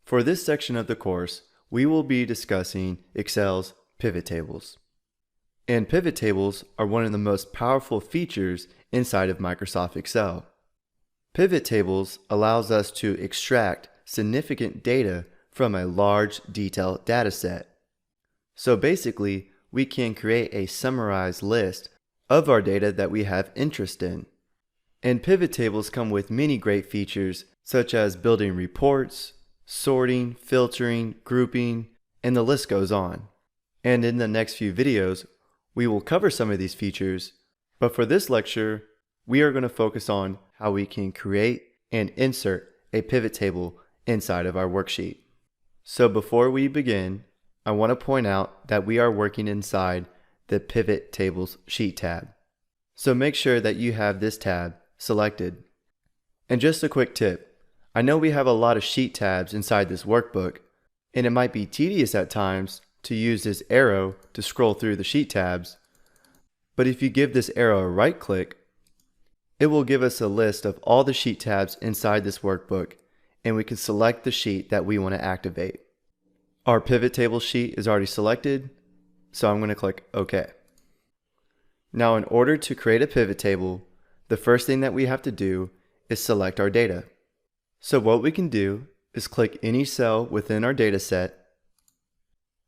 For this section of the course, we will be discussing Excel's pivot tables. And pivot tables are one of the most powerful features inside of Microsoft Excel. Pivot tables allows us to extract significant data from a large detailed data set. So basically, we can create a summarized list of our data that we have interest in. And pivot tables come with many great features such as building reports, sorting, filtering, grouping, and the list goes on. And in the next few videos, we will cover some of these features, but for this lecture, we are going to focus on how we can create and insert a pivot table inside of our worksheet. So before we begin, I want to point out that we are working inside the Pivot Tables Sheet tab. So make sure that you have this tab selected. And just a quick tip, I know we have a lot of sheet tabs inside this workbook, and it might be tedious at times to use this arrow to scroll through the sheet tabs, but if you give this arrow a right click, it will give us a list of all the sheet tabs inside this workbook, and we can select the sheet that we want to activate. Our pivot table sheet is already selected, so I'm going to click OK. Now in order to create a pivot table, the first thing that we have to do is select our data. So what we can do is click any cell within our data set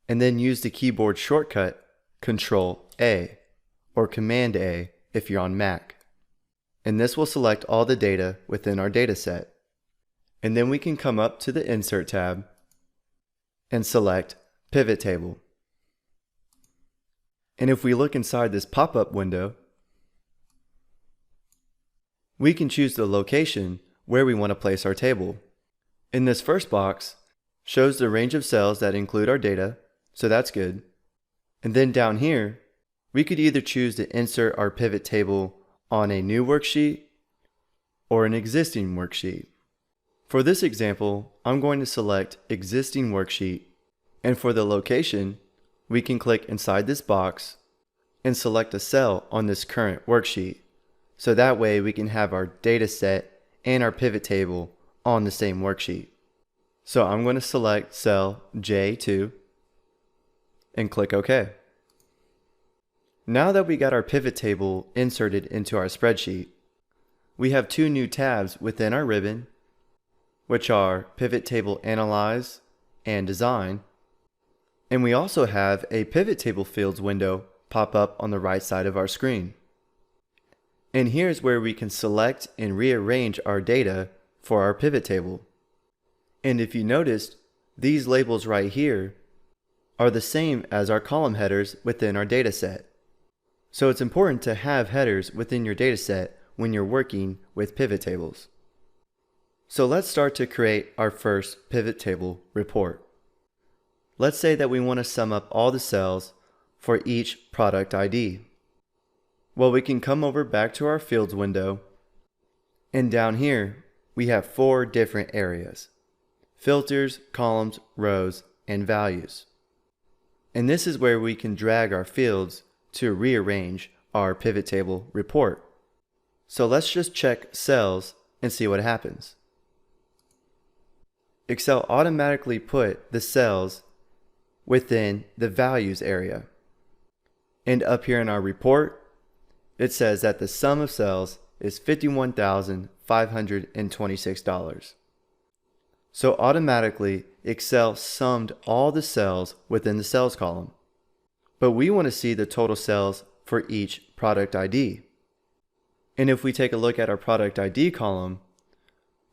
and then use the keyboard shortcut Control-A or Command-A if you're on Mac. And this will select all the data within our data set. And then we can come up to the Insert tab and select Pivot Table. And if we look inside this pop-up window, we can choose the location where we want to place our table. In this first box, shows the range of cells that include our data, so that's good. And then down here, we could either choose to insert our pivot table on a new worksheet or an existing worksheet. For this example, I'm going to select Existing Worksheet, and for the location, we can click inside this box and select a cell on this current worksheet. So that way we can have our data set and our pivot table on the same worksheet. So I'm going to select cell J2 and click OK. Now that we got our pivot table inserted into our spreadsheet, we have two new tabs within our ribbon, which are Pivot Table Analyze and Design. And we also have a Pivot Table Fields window pop up on the right side of our screen. And here's where we can select and rearrange our data for our pivot table. And if you noticed, these labels right here are the same as our column headers within our data set. So it's important to have headers within your data set when you're working with pivot tables. So let's start to create our first pivot table report. Let's say that we want to sum up all the cells for each product ID. Well, we can come over back to our fields window, and down here we have four different areas: filters, columns, rows, and values. And this is where we can drag our fields to rearrange our pivot table report. So let's just check cells and see what happens. Excel automatically put the cells within the values area. And up here in our report, it says that the sum of cells is $51,526. So automatically, Excel summed all the cells within the cells column. But we want to see the total cells for each product ID. And if we take a look at our product ID column,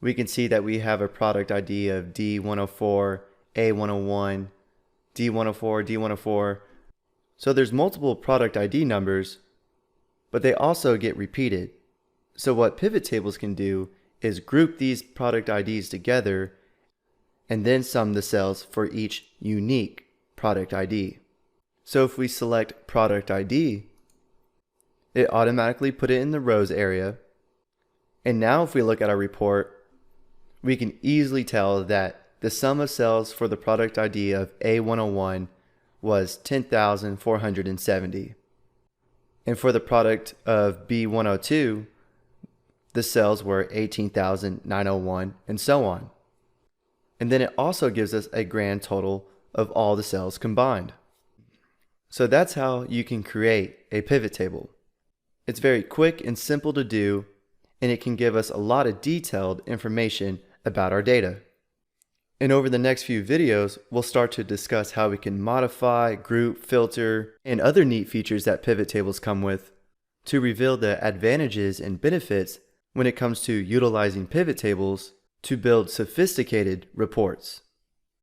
we can see that we have a product ID of D104, A101, D104, D104. So there's multiple product ID numbers, but they also get repeated. So what pivot tables can do is group these product IDs together and then sum the cells for each unique product ID. So if we select product ID, it automatically put it in the rows area. And now if we look at our report, we can easily tell that the sum of cells for the product ID of A101 was 10,470. And for the product of B102, the cells were 18,901, and so on. and then it also gives us a grand total of all the cells combined. So that's how you can create a pivot table. It's very quick and simple to do, and it can give us a lot of detailed information about our data. And over the next few videos, we'll start to discuss how we can modify, group, filter, and other neat features that pivot tables come with to reveal the advantages and benefits when it comes to utilizing pivot tables to build sophisticated reports.